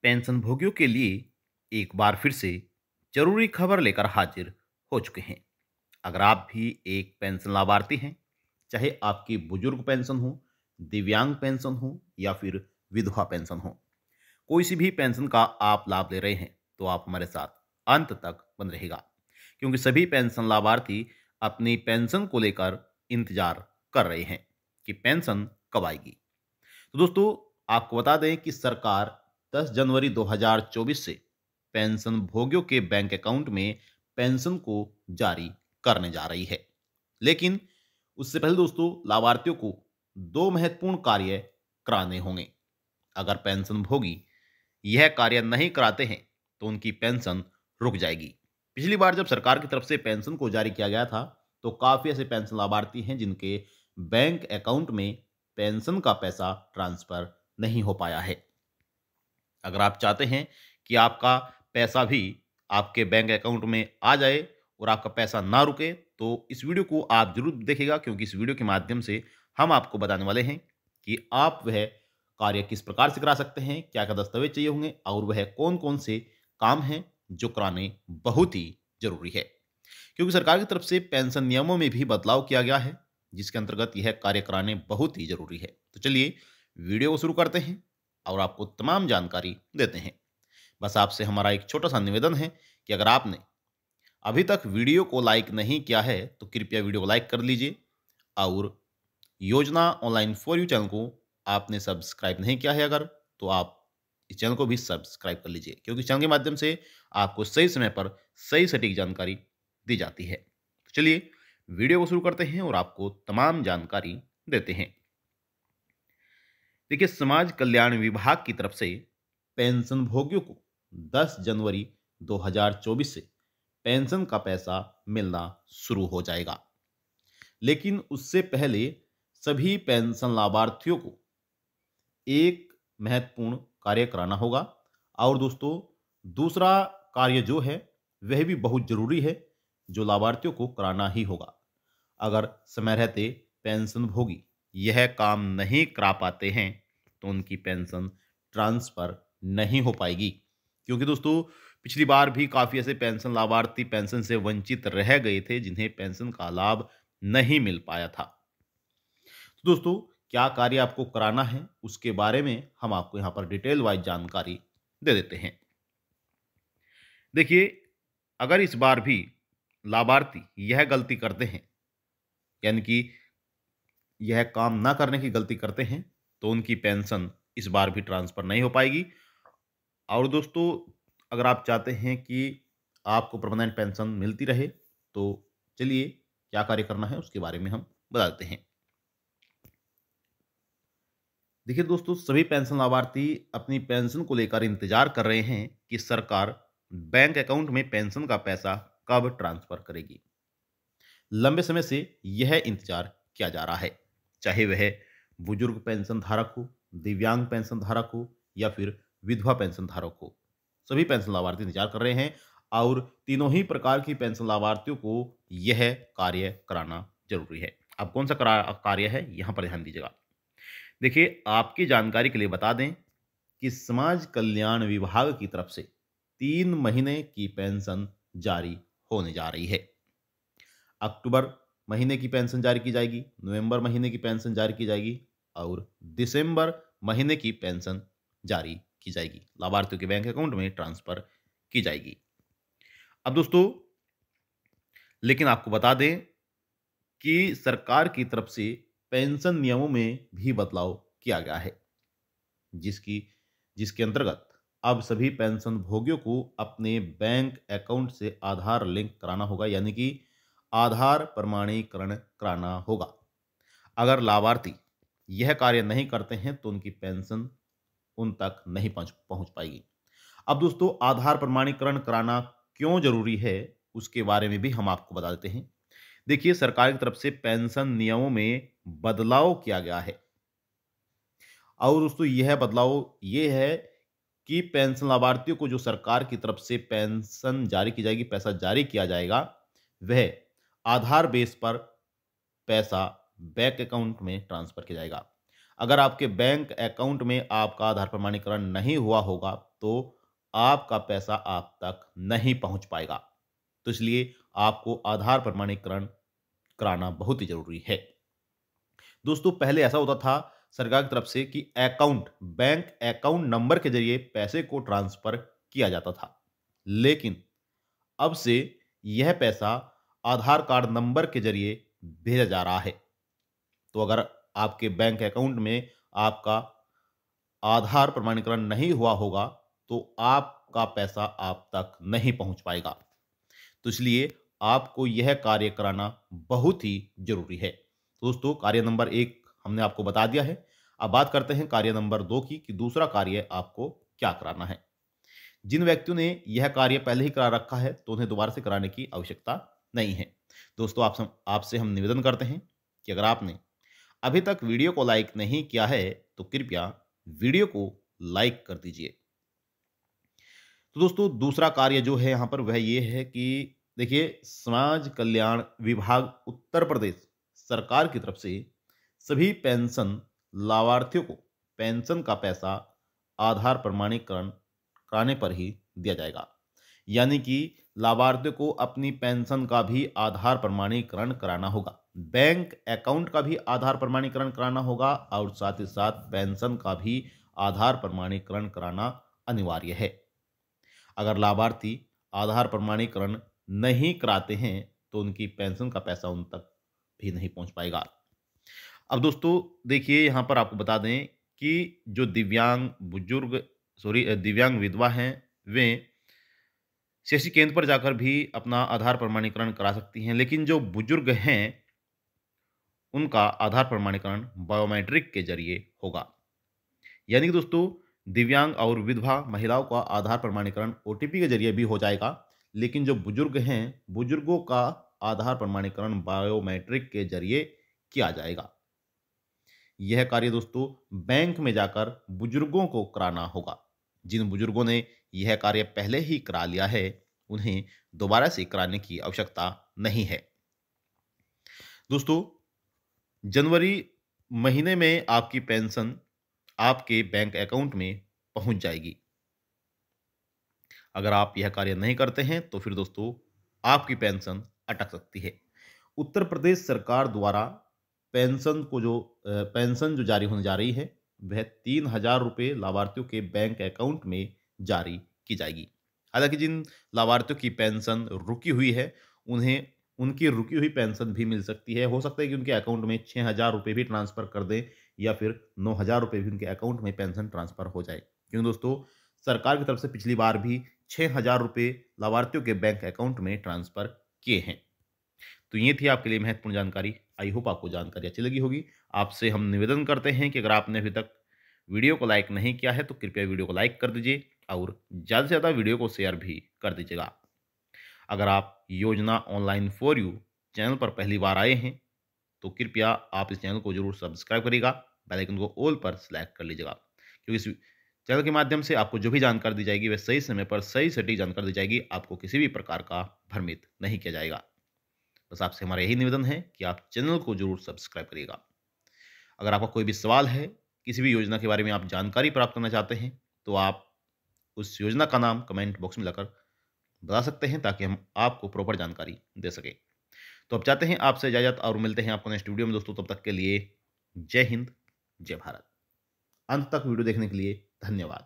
Pension भोगियों के लिए एक बार फिर से जरूरी खबर लेकर हाजिर हो चुके हैं। अगर आप भी एक पेंशन लाभार्थी हैं, चाहे आपकी बुजुर्ग पेंशन हो, दिव्यांग पेंशन हो या फिर विधवा पेंशन हो, कोई सी भी पेंशन का आप लाभ ले रहे हैं, तो आप हमारे साथ अंत तक बन रहेगा, क्योंकि सभी पेंशन लाभार्थी अपनी पेंशन को लेकर इंतजार कर रहे हैं कि पेंशन कब आएगी। तो दोस्तों, आपको बता दें कि सरकार 10 जनवरी 2024 से पेंशन भोगियों के बैंक अकाउंट में पेंशन को जारी करने जा रही है। लेकिन उससे पहले दोस्तों, लाभार्थियों को दो महत्वपूर्ण कार्य कराने होंगे। अगर पेंशन भोगी यह कार्य नहीं कराते हैं तो उनकी पेंशन रुक जाएगी। पिछली बार जब सरकार की तरफ से पेंशन को जारी किया गया था, तो काफ़ी ऐसे पेंशन लाभार्थी हैं जिनके बैंक अकाउंट में पेंशन का पैसा ट्रांसफ़र नहीं हो पाया है। अगर आप चाहते हैं कि आपका पैसा भी आपके बैंक अकाउंट में आ जाए और आपका पैसा ना रुके, तो इस वीडियो को आप ज़रूर देखिएगा, क्योंकि इस वीडियो के माध्यम से हम आपको बताने वाले हैं कि आप वह कार्य किस प्रकार से करा सकते हैं, क्या-क्या दस्तावेज़ चाहिए होंगे और वह कौन-कौन से काम हैं जो कराने बहुत ही ज़रूरी है। क्योंकि सरकार की तरफ से पेंशन नियमों में भी बदलाव किया गया है, जिसके अंतर्गत यह कार्य कराने बहुत ही ज़रूरी है। तो चलिए वीडियो को शुरू करते हैं और आपको तमाम जानकारी देते हैं। बस आपसे हमारा एक छोटा-सा निवेदन है कि अगर आपने अभी तक वीडियो को लाइक नहीं किया है, तो कृपया वीडियो को लाइक कर लीजिए और योजना ऑनलाइन फॉर यू चैनल को आपने सब्सक्राइब नहीं किया है अगर, तो आप इस चैनल को भी सब्सक्राइब कर लीजिए, क्योंकि इस चैनल के माध्यम से आपको सही समय पर सही सटीक जानकारी दी जाती है। तो चलिए वीडियो को शुरू करते हैं और आपको तमाम जानकारी देते हैं। देखिए, समाज कल्याण विभाग की तरफ से पेंशन भोगियों को 10 जनवरी 2024 से पेंशन का पैसा मिलना शुरू हो जाएगा। लेकिन उससे पहले सभी पेंशन लाभार्थियों को एक महत्वपूर्ण कार्य कराना होगा। और दोस्तों, दूसरा कार्य जो है वह भी बहुत ज़रूरी है, जो लाभार्थियों को कराना ही होगा। अगर समय रहते पेंशन भोगी यह काम नहीं करा पाते हैं, तो उनकी पेंशन ट्रांसफ़र नहीं हो पाएगी। क्योंकि दोस्तों, पिछली बार भी काफ़ी ऐसे पेंशन लाभार्थी पेंशन से वंचित रह गए थे, जिन्हें पेंशन का लाभ नहीं मिल पाया था। तो दोस्तों, क्या कार्य आपको कराना है, उसके बारे में हम आपको यहाँ पर डिटेल वाइज जानकारी दे देते हैं। देखिए, अगर इस बार भी लाभार्थी यह गलती करते हैं, यानी कि यह काम ना करने की गलती करते हैं, तो उनकी पेंशन इस बार भी ट्रांसफ़र नहीं हो पाएगी। और दोस्तों, अगर आप चाहते हैं कि आपको परमानेंट पेंशन मिलती रहे, तो चलिए क्या कार्य करना है उसके बारे में हम बता देते हैं। देखिए दोस्तों, सभी पेंशन लाभार्थी अपनी पेंशन को लेकर इंतजार कर रहे हैं कि सरकार बैंक अकाउंट में पेंशन का पैसा कब ट्रांसफ़र करेगी। लंबे समय से यह इंतजार किया जा रहा है, चाहे वह बुजुर्ग पेंशन धारक हो, दिव्यांग पेंशन धारक हो या फिर विधवा पेंशन धारक हो। सभी पेंशन लाभार्थी इंतजार कर रहे हैं और तीनों ही प्रकार की पेंशन लाभार्थियों को यह कार्य कराना जरूरी है। अब कौन सा कार्य है, यहाँ पर ध्यान दीजिएगा। देखिए, आपकी जानकारी के लिए बता दें कि समाज कल्याण विभाग की तरफ से 3 महीने की पेंशन जारी होने जा रही है। अक्टूबर महीने की पेंशन जारी की जाएगी, नवंबर महीने की पेंशन जारी की जाएगी और दिसंबर महीने की पेंशन जारी की जाएगी। लाभार्थियों के बैंक अकाउंट में ट्रांसफर की जाएगी। अब दोस्तों, लेकिन आपको बता दें कि सरकार की तरफ से पेंशन नियमों में भी बदलाव किया गया है, जिसकी जिसके अंतर्गत अब सभी पेंशन भोगियों को अपने बैंक अकाउंट से आधार लिंक कराना होगा, यानी कि आधार प्रमाणीकरण कराना होगा। अगर लाभार्थी यह कार्य नहीं करते हैं, तो उनकी पेंशन उन तक नहीं पहुंच पहुंच पाएगी। अब दोस्तों, आधार प्रमाणीकरण कराना क्यों जरूरी है, उसके बारे में भी हम आपको बता देते हैं। देखिए, सरकार की तरफ से पेंशन नियमों में बदलाव किया गया है और दोस्तों यह बदलाव ये है कि पेंशन लाभार्थियों को जो सरकार की तरफ से पेंशन जारी की जाएगी, पैसा जारी किया जाएगा, वह आधार बेस पर पैसा बैंक अकाउंट में ट्रांसफर किया जाएगा। अगर आपके बैंक अकाउंट में आपका आधार प्रमाणीकरण नहीं हुआ होगा तो आपका पैसा आप तक नहीं पहुंच पाएगा। तो इसलिए आपको आधार प्रमाणीकरण कराना बहुत ही जरूरी है। दोस्तों पहले ऐसा होता था सरकार की तरफ से कि बैंक अकाउंट नंबर के जरिए पैसे को ट्रांसफर किया जाता था, लेकिन अब से यह पैसा आधार कार्ड नंबर के जरिए भेजा जा रहा है। तो अगर आपके बैंक अकाउंट में आपका आधार प्रमाणीकरण नहीं हुआ होगा तो आपका पैसा आप तक नहीं पहुंच पाएगा। तो इसलिए आपको यह कार्य कराना बहुत ही जरूरी है। दोस्तों कार्य नंबर 1 हमने आपको बता दिया है। अब बात करते हैं कार्य नंबर 2 की कि दूसरा कार्य आपको क्या कराना है। जिन व्यक्तियों ने यह कार्य पहले ही करा रखा है तो उन्हें दोबारा से कराने की आवश्यकता नहीं है। दोस्तों आपसे हम निवेदन करते हैं कि अगर आपने अभी तक वीडियो को लाइक नहीं किया है तो कृपया वीडियो को लाइक कर दीजिए। तो दोस्तों दूसरा कार्य जो है यहाँ पर वह ये है कि देखिए समाज कल्याण विभाग उत्तर प्रदेश सरकार की तरफ से सभी पेंशन लाभार्थियों को पेंशन का पैसा आधार प्रमाणीकरण कराने पर ही दिया जाएगा। यानी कि लाभार्थियों को अपनी पेंशन का भी आधार प्रमाणीकरण कराना होगा, बैंक अकाउंट का भी आधार प्रमाणीकरण कराना होगा और साथ ही साथ पेंशन का भी आधार प्रमाणीकरण कराना अनिवार्य है। अगर लाभार्थी आधार प्रमाणीकरण नहीं कराते हैं तो उनकी पेंशन का पैसा उन तक भी नहीं पहुंच पाएगा। अब दोस्तों देखिए यहाँ पर आपको बता दें कि जो दिव्यांग विधवा हैं वे सीएससी केंद्र पर जाकर भी अपना आधार प्रमाणीकरण करा सकती हैं, लेकिन जो बुजुर्ग हैं उनका आधार प्रमाणीकरण बायोमेट्रिक के जरिए होगा। यानी कि दोस्तों दिव्यांग और विधवा महिलाओं का आधार प्रमाणीकरण ओटीपी के जरिए भी हो जाएगा, लेकिन जो बुजुर्ग हैं बुजुर्गों का आधार प्रमाणीकरण बायोमेट्रिक के जरिए किया जाएगा। यह कार्य दोस्तों बैंक में जाकर बुजुर्गों को कराना होगा। जिन बुजुर्गों ने यह कार्य पहले ही करा लिया है उन्हें दोबारा से कराने की आवश्यकता नहीं है। दोस्तों जनवरी महीने में आपकी पेंशन आपके बैंक अकाउंट में पहुंच जाएगी। अगर आप यह कार्य नहीं करते हैं तो फिर दोस्तों आपकी पेंशन अटक सकती है। उत्तर प्रदेश सरकार द्वारा पेंशन जो जारी होने जा रही है वह 3,000 रुपये लाभार्थियों के बैंक अकाउंट में जारी की जाएगी। हालांकि जिन लाभार्थियों की पेंशन रुकी हुई है उन्हें उनकी रुकी हुई पेंशन भी मिल सकती है। हो सकता है कि उनके अकाउंट में 6,000 रुपये भी ट्रांसफर कर दें या फिर 9,000 रुपये भी उनके अकाउंट में पेंशन ट्रांसफर हो जाए, क्योंकि दोस्तों सरकार की तरफ से पिछली बार भी 6,000 रुपये लाभार्थियों के बैंक अकाउंट में ट्रांसफर किए हैं। तो ये थी आपके लिए महत्वपूर्ण जानकारी। आई होप आपको जानकारी अच्छी लगी होगी। आपसे हम निवेदन करते हैं कि अगर आपने अभी तक वीडियो को लाइक नहीं किया है तो कृपया वीडियो को लाइक कर दीजिए और ज़्यादा से ज़्यादा वीडियो को शेयर भी कर दीजिएगा। अगर आप योजना ऑनलाइन फॉर यू चैनल पर पहली बार आए हैं तो कृपया आप इस चैनल को जरूर सब्सक्राइब करिएगा, बेल आइकन को ऑल पर सेलेक्ट कर लीजिएगा, क्योंकि इस चैनल के माध्यम से आपको जो भी जानकारी दी जाएगी वह सही समय पर सही सटीक जानकारी दी जाएगी। आपको किसी भी प्रकार का भ्रमित नहीं किया जाएगा। बस आपसे हमारा यही निवेदन है कि आप चैनल को जरूर सब्सक्राइब करिएगा। अगर आपका कोई भी सवाल है, किसी भी योजना के बारे में आप जानकारी प्राप्त करना चाहते हैं तो आप उस योजना का नाम कमेंट बॉक्स में लाकर बता सकते हैं ताकि हम आपको प्रॉपर जानकारी दे सकें। तो अब चाहते हैं आपसे इजाजत और मिलते हैं आपको नेक्स्ट वीडियो में दोस्तों। तब तक के लिए जय हिंद, जय भारत। अंत तक वीडियो देखने के लिए धन्यवाद।